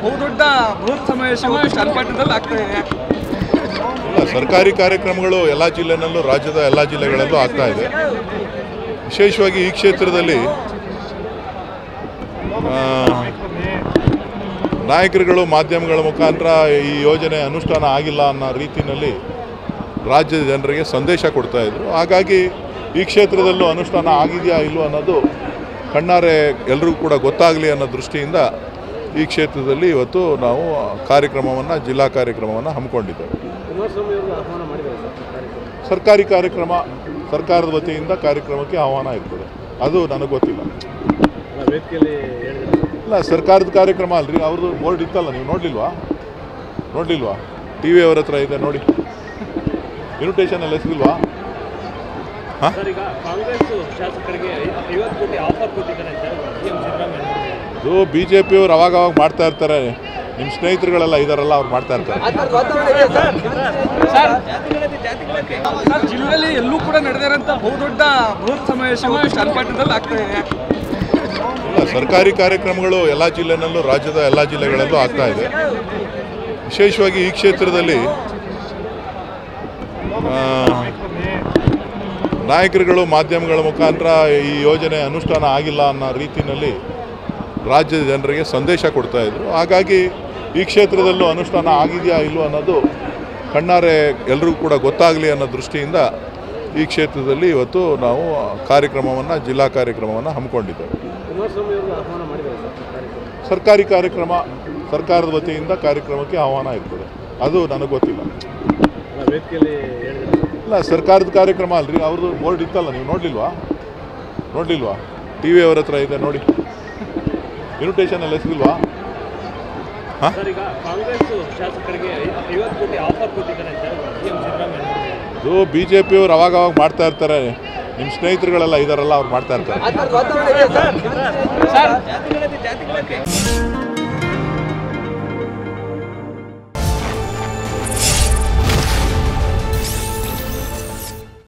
ಬಹುದೊಡ್ಡ ಬೃಹತ್ ಸಮಾವೇಶ ಚನ್ನಪಟ್ಟಣದಲ್ಲಿ ಆಗ್ತಾ ಇದೆ. ಸರ್ಕಾರಿ ಕಾರ್ಯಕ್ರಮಗಳು ಎಲ್ಲ ಜಿಲ್ಲೆನಲ್ಲೂ ರಾಜ್ಯದ ಎಲ್ಲ ಜಿಲ್ಲೆಗಳಲ್ಲೂ ಆಗ್ತಾ ಇದೆ. ವಿಶೇಷವಾಗಿ ಈ ಕ್ಷೇತ್ರದಲ್ಲಿ ನಾಯಕರುಗಳು ಮಾಧ್ಯಮಗಳ ಮುಖಾಂತರ ಈ ಯೋಜನೆ ಅನುಷ್ಠಾನ ಆಗಿಲ್ಲ ಅನ್ನೋ ರೀತಿಯಲ್ಲಿ ರಾಜ್ಯದ ಜನರಿಗೆ ಸಂದೇಶ ಕೊಡ್ತಾ ಇದ್ರು. ಹಾಗಾಗಿ ಈ ಕ್ಷೇತ್ರದಲ್ಲೂ ಅನುಷ್ಠಾನ ಆಗಿದೆಯಾ ಇಲ್ವೋ ಅನ್ನೋದು ಕಣ್ಣಾರೆ ಎಲ್ರಿಗೂ ಕೂಡ ಗೊತ್ತಾಗಲಿ ಅನ್ನೋ ದೃಷ್ಟಿಯಿಂದ ಈ ಕ್ಷೇತ್ರದಲ್ಲಿ ಇವತ್ತು ನಾವು ಕಾರ್ಯಕ್ರಮವನ್ನು ಜಿಲ್ಲಾ ಕಾರ್ಯಕ್ರಮವನ್ನು ಹಮ್ಮಿಕೊಂಡಿದ್ದೇವೆ. ಸರ್ಕಾರಿ ಕಾರ್ಯಕ್ರಮ ಸರ್ಕಾರದ ವತಿಯಿಂದ ಕಾರ್ಯಕ್ರಮಕ್ಕೆ ಆಹ್ವಾನ ಇರ್ತದೆ, ಅದು ನನಗೆ ಗೊತ್ತಿಲ್ಲ. ಇಲ್ಲ, ಸರ್ಕಾರದ ಕಾರ್ಯಕ್ರಮ ಅಲ್ರಿ, ಅವ್ರದ್ದು ಬೋರ್ಡ್ ಇತ್ತಲ್ಲ, ನೀವು ನೋಡಲಿಲ್ವಾ? ಟಿ ವಿ ಅವ್ರ ಹತ್ರ ಇದೆ ನೋಡಿ, ಇನ್ವಿಟೇಷನ್ ಎಲ್ಲ ಸಿಗಲ್ವಾ? ಹಾಂ, ಇದು ಬಿ ಜೆ ಪಿಯವರು ಅವಾಗ ಮಾಡ್ತಾ ಇರ್ತಾರೆ. ನಿಮ್ಮ ಸ್ನೇಹಿತರುಗಳೆಲ್ಲ ಇದಾರಲ್ಲ, ಅವ್ರು ಮಾಡ್ತಾ ಇರ್ತಾರೆ. ಜಿಲ್ಲೆಯಲ್ಲಿ ಎಲ್ಲೂ ಕೂಡ ನಡೆದಿರೋಂಥ ಬಹುದೊಡ್ಡ ಬೃಹತ್ ಸಮಾವೇಶ ಚನ್ನಪಟ್ಟಣದಲ್ಲಿ ಆಗ್ತಾ ಇದೆ. ಸರ್ಕಾರಿ ಕಾರ್ಯಕ್ರಮಗಳು ಎಲ್ಲ ಜಿಲ್ಲೆನಲ್ಲೂ ರಾಜ್ಯದ ಎಲ್ಲ ಜಿಲ್ಲೆಗಳಲ್ಲೂ ಆಗ್ತಾ ಇದೆ. ವಿಶೇಷವಾಗಿ ಈ ಕ್ಷೇತ್ರದಲ್ಲಿ ನಾಯಕರುಗಳು ಮಾಧ್ಯಮಗಳ ಮುಖಾಂತರ ಈ ಯೋಜನೆ ಅನುಷ್ಠಾನ ಆಗಿಲ್ಲ ಅನ್ನೋ ರೀತಿಯಲ್ಲಿ ರಾಜ್ಯದ ಜನರಿಗೆ ಸಂದೇಶ ಕೊಡ್ತಾ ಇದ್ರು. ಹಾಗಾಗಿ ಈ ಕ್ಷೇತ್ರದಲ್ಲೂ ಅನುಷ್ಠಾನ ಆಗಿದೆಯಾ ಇಲ್ವೋ ಅನ್ನೋದು ಕಣ್ಣಾರೆ ಎಲ್ರಿಗೂ ಕೂಡ ಗೊತ್ತಾಗಲಿ ಅನ್ನೋ ದೃಷ್ಟಿಯಿಂದ ಈ ಕ್ಷೇತ್ರದಲ್ಲಿ ಇವತ್ತು ನಾವು ಕಾರ್ಯಕ್ರಮವನ್ನು ಜಿಲ್ಲಾ ಕಾರ್ಯಕ್ರಮವನ್ನು ಹಮ್ಮಿಕೊಂಡಿದ್ದೇವೆ. ಸರ್ಕಾರಿ ಕಾರ್ಯಕ್ರಮ ಸರ್ಕಾರದ ವತಿಯಿಂದ ಕಾರ್ಯಕ್ರಮಕ್ಕೆ ಆಹ್ವಾನ ಇರ್ತದೆ, ಅದು ನನಗೆ ಗೊತ್ತಿಲ್ಲ. ಇಲ್ಲ, ಸರ್ಕಾರದ ಕಾರ್ಯಕ್ರಮ ಅಲ್ರಿ, ಅವ್ರದ್ದು ಬೋರ್ಡ್ ಇತ್ತಲ್ಲ, ನೀವು ನೋಡಲಿಲ್ವಾ? ಟಿ ವಿ ಅವ್ರ ಹತ್ರ ಇದೆ ನೋಡಿ, ಇನ್ವಿಟೇಷನ್ ಎಲ್ಲ ಸಿಗಲ್ವಾ? ಹಾಂ, ಇದು ಬಿ ಜೆ ಪಿಯವರು ಅವಾಗ ಮಾಡ್ತಾ ಇರ್ತಾರೆ. ನಿಮ್ಮ ಸ್ನೇಹಿತರುಗಳೆಲ್ಲ ಇದಾರಲ್ಲ, ಅವ್ರು ಮಾಡ್ತಾ ಇರ್ತಾರೆ.